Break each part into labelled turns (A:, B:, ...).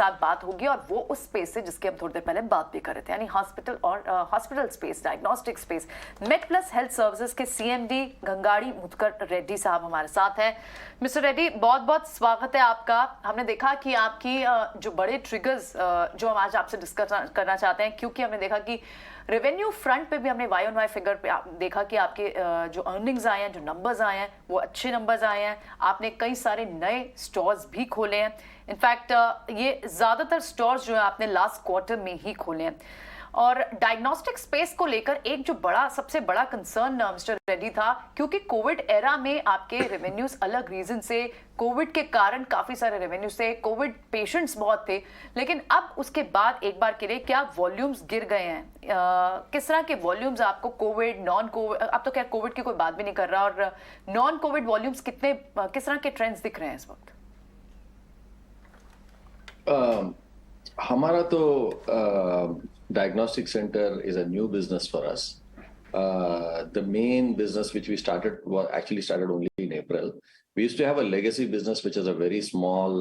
A: साथ बात होगी और वो उस स्पेस से जिसके हम थोड़ी देर पहले बात भी कर रहे थे, यानी हॉस्पिटल और hospital space, diagnostic space. MedPlus health services के सीएमडी गंगाड़ी मुधकर रेड्डी साहब हमारे साथ हैं। मिस्टर रेड्डी, बहुत बहुत स्वागत है आपका। हमने देखा कि आपकी जो बड़े ट्रिगर्स जो हम आज आपसे डिस्कस करना चाहते हैं, क्योंकि हमने देखा कि रेवेन्यू फ्रंट पे भी हमने वाई ऑन वाई फिगर पे देखा कि आपके जो अर्निंग्स आए हैं, जो नंबर्स आए हैं, वो अच्छे नंबर्स आए हैं। आपने कई सारे नए स्टोर्स भी खोले हैं। इनफैक्ट ये ज़्यादातर स्टोर्स जो है आपने लास्ट क्वार्टर में ही खोले हैं। और डायग्नोस्टिक स्पेस को लेकर एक जो सबसे बड़ा कंसर्न मिस्टर रेड्डी था, क्योंकि कोविड एरा में आपके रेवेन्यूज अलग रीजन से, कोविड के कारण काफी सारे रेवेन्यू से, कोविड पेशेंट्स बहुत थे, लेकिन अब उसके बाद एक बार के लिए क्या वॉल्यूम्स गिर गए हैं? किस तरह के वॉल्यूम्स आपको कोविड, नॉन कोविड, अब तो क्या कोविड की कोई बात भी नहीं कर रहा, और नॉन कोविड वॉल्यूम्स किस तरह के ट्रेंड्स दिख रहे हैं इस वक्त?
B: हमारा तो diagnostic center is a new business for us. The main business which we started actually started only in April. We used to have a legacy business which is a very small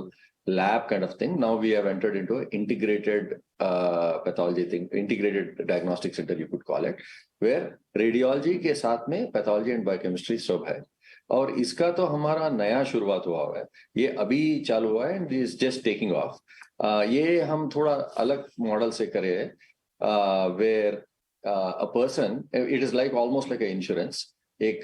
B: lab kind of thing. Now we have entered into an integrated pathology thing, integrated diagnostic center you could call it, where radiology के साथ में pathology and biochemistry सब है। और इसका तो हमारा नया शुरुआत हुआ है, ये अभी चालू हुआ है and is just taking off. ये हम थोड़ा अलग मॉडल से करे हैं, where a person, it is like almost like an insurance. एक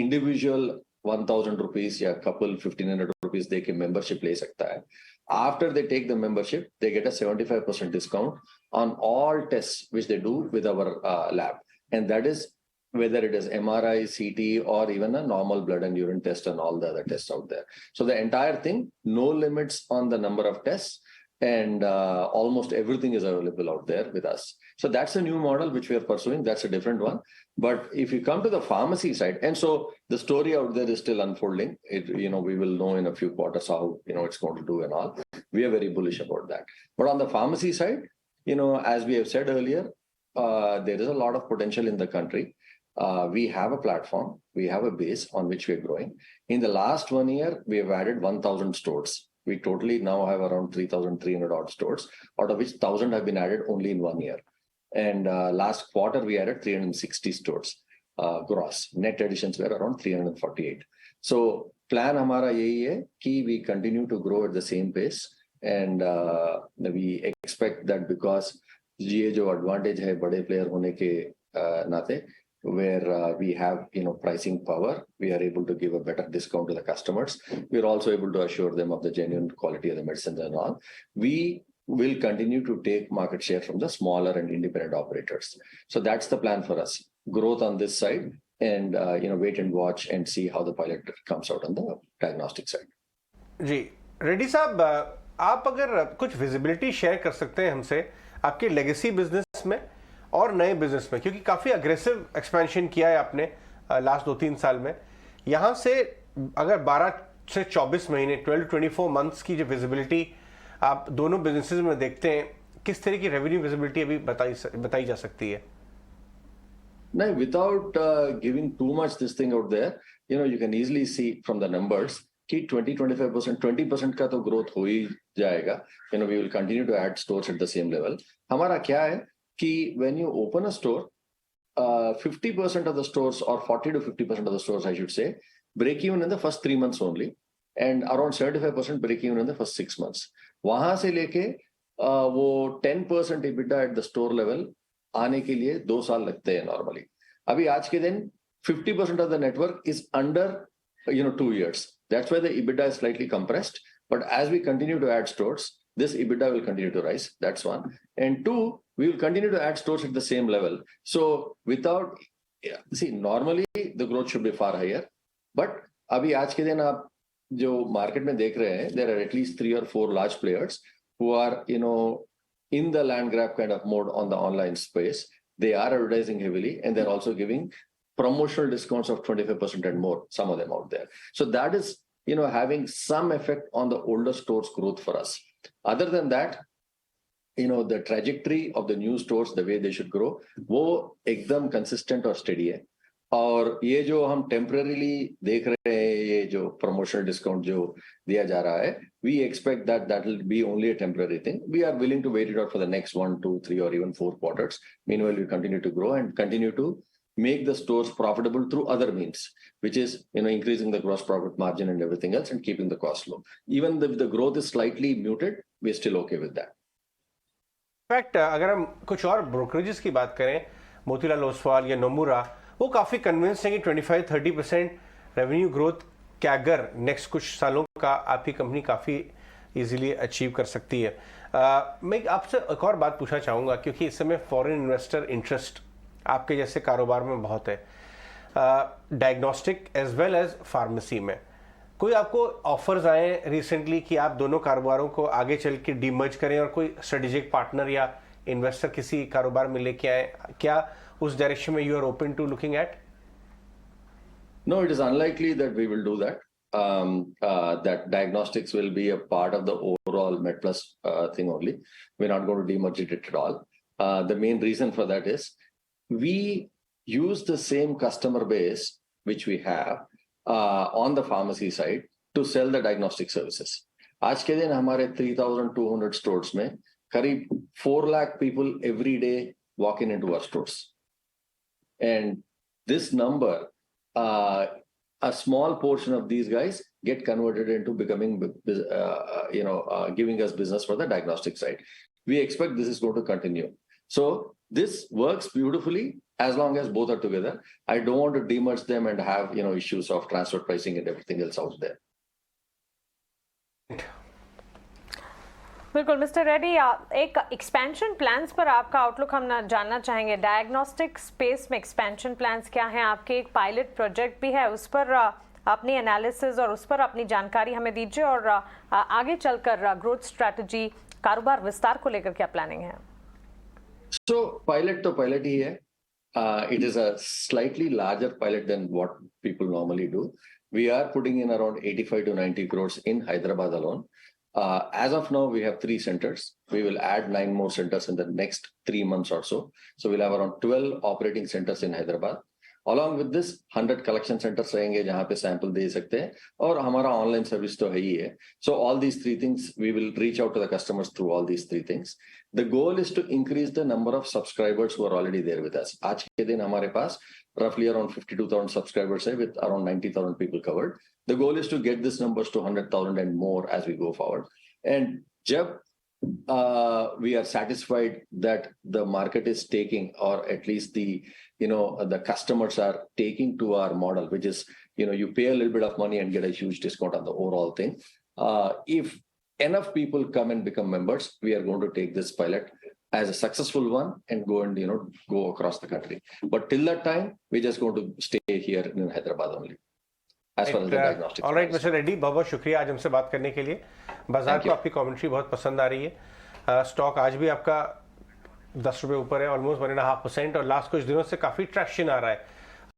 B: individual 1,000 rupees या couple 1,500 rupees दे के membership ले सकता है. After they take the membership, they get a 75% discount on all tests which they do with our lab, and that is whether it is MRI, CT, or even a normal blood and urine test and all the other tests out there. So the entire thing, no limits on the number of tests, and almost everything is available out there with us. So that's a new model which we are pursuing. That's a different one. But if you come to the pharmacy side, and so the story out there is still unfolding. We will know in a few quarters how it's going to do and all. We are very bullish about that. But on the pharmacy side, as we have said earlier, there is a lot of potential in the country. We have a platform, we have a base on which we are growing. In the last 1 year, we have added 1,000 stores. We totally now have around 3,300 odd stores, out of which 1,000 have been added only in 1 year. And last quarter, we added 360 stores gross. Net additions were around 348. So plan हमारा यही है कि we continue to grow at the same pace, and we expect that because ये जो advantage है बड़े player होने के नाते, where we have pricing power, we are able to give a better discount to the customers. We are also able to assure them of the genuine quality of the medicines and all. We will continue to take market share from the smaller and independent operators. So that's the plan for us. Growth on this side, and wait and watch and see how the pilot comes out on the diagnostic side.
C: जी रेड्डी साहब, आप अगर कुछ visibility share कर सकते हैं हमसे आपके legacy business में और नए बिजनेस में, क्योंकि काफ़ी अग्रेसिव एक्सपेंशन किया है आपने लास्ट 2-3 साल में। यहाँ से अगर 12 से 24 महीने 12-24 मंथ्स की जो विजिबिलिटी आप दोनों बिजनेसेस में देखते हैं, किस तरह की रेवेन्यू विजिबिलिटी अभी बताई जा सकती है?
B: No, without giving too much this thing out there, you can easily see from the numbers कि 20-25%, 20% का तो ग्रोथ हो ही जाएगा. We will continue to add stores at the same level. हमारा क्या है कि when you open a store, 50% of the stores, or 40 to 50% of the stores, I should say, break even in the first 3 months only, and around 75% break even in the first 6 months. वहां से लेके वो 10% EBITDA at the store level आने के लिए 2 साल लगते हैं normally. अभी आज के दिन 50% of the network is under 2 years. That's why the EBITDA is slightly compressed. But as we continue to add stores, this EBITDA will continue to rise. That's one. And two, we will continue to add stores at the same level. So normally the growth should be far higher. But अभी आज के दिन आप जो market में देख रहे हैं, there are at least 3 or 4 large players who are, in the land grab kind of mode on the online space. They are advertising heavily, and they're also giving promotional discounts of 25% and more, some of them out there. So that is, having some effect on the older stores growth for us. Other than that, the trajectory of the new stores, the way they should grow, वो एकदम consistent और steady है. और ये जो हम temporarily देख रहे हैं, ये जो प्रमोशनल डिस्काउंट जो दिया जा रहा है, we expect that will be only a temporary thing. We are willing to wait it out for the next 1, 2, 3 or even 4 quarters. Meanwhile, we continue to grow and continue to make the stores profitable through other means, which is increasing the gross profit margin and everything else and keeping the cost low. Even if the growth is slightly muted, we're still okay with that.
C: Fact अगर हम कुछ और brokerages की बात करें, मोतीलाल ओसवाल या Nomura, वो काफ़ी कन्विंस हैं कि 25-30% रेवेन्यू ग्रोथ कैगर नेक्स्ट कुछ सालों का आपकी कंपनी काफ़ी इजीली अचीव कर सकती है. मैं आपसे एक और बात पूछना चाहूँगा, क्योंकि इस समय फॉरेन इन्वेस्टर इंटरेस्ट आपके जैसे कारोबार में बहुत है, diagnostic as well as pharmacy में. कोई आपको ऑफर्स आए रिसेंटली कि आप दोनों कारोबारों को आगे चल के डीमर्ज करें और कोई स्ट्रेटेजिक पार्टनर या इन्वेस्टर किसी कारोबार में लेके आए? क्या उस डायरेक्शन में you are open to looking at?
B: No, it is unlikely that we will do that. That diagnostics will be a part of the overall MedPlus thing only. We're not going to demerge it at all. The main reason for that is we use the same customer base which we have on the pharmacy side to sell the diagnostic services. आज के दिन हमारे 3,200 stores में करीब 4 lakh people every day walk into our stores. And this number, a small portion of these guys get converted into becoming, giving us business for the diagnostic side. We expect this is going to continue. So this works beautifully as long as both are together. I don't want to demerge them and have, issues of transfer pricing and everything else out there.
D: बिल्कुल mister Reddy, एक expansion plans पर आपका outlook हम जानना चाहेंगे. Diagnostic space में expansion plans क्या हैं आपके? एक पायलट प्रोजेक्ट भी है, उस पर अपनी एनालिसिस और उस पर अपनी जानकारी हमें दीजिए, और आगे चलकर ग्रोथ स्ट्रैटेजी, कारोबार विस्तार को लेकर क्या प्लानिंग है?
B: So pilot तो pilot ही है. It is a slightly larger pilot than what people normally do. We are putting in around 85 to 90 crores in Hyderabad alone. As of now, we have 3 centers. We will add 9 more centers in the next 3 months or so. So we'll have around 12 operating centers in Hyderabad. Along with this, 100 collection centers रहेंगे जहाँ पे sample दे सकते हैं, और हमारा online service तो है ही है. So all these 3 things, we will reach out to the customers through all these 3 things. The goal is to increase the number of subscribers who are already there with us. आज के दिन हमारे पास roughly around 52,000 subscribers है with around 90,000 people covered. The goal is to get this numbers to 100,000 and more as we go forward. And jab we are satisfied that the market is taking, or at least the customers are taking to our model, which is, you pay a little bit of money and get a huge discount on the overall thing. If enough people come and become members, we are going to take this pilot as a successful one and go across the country. But till that time, we're just going to stay here in Hyderabad only. As far as the diagnostic.
C: All right, Mr. Reddy, बहुत बहुत शुक्रिया आज हमसे बात करने के लिए. बाजार को आपकी कमेंट्री बहुत पसंद आ रही है. स्टॉक आज भी आपका 10 रुपये ऊपर है, ऑलमोस्ट 1.5%, और लास्ट कुछ दिनों से काफ़ी ट्रैक्शन आ रहा है.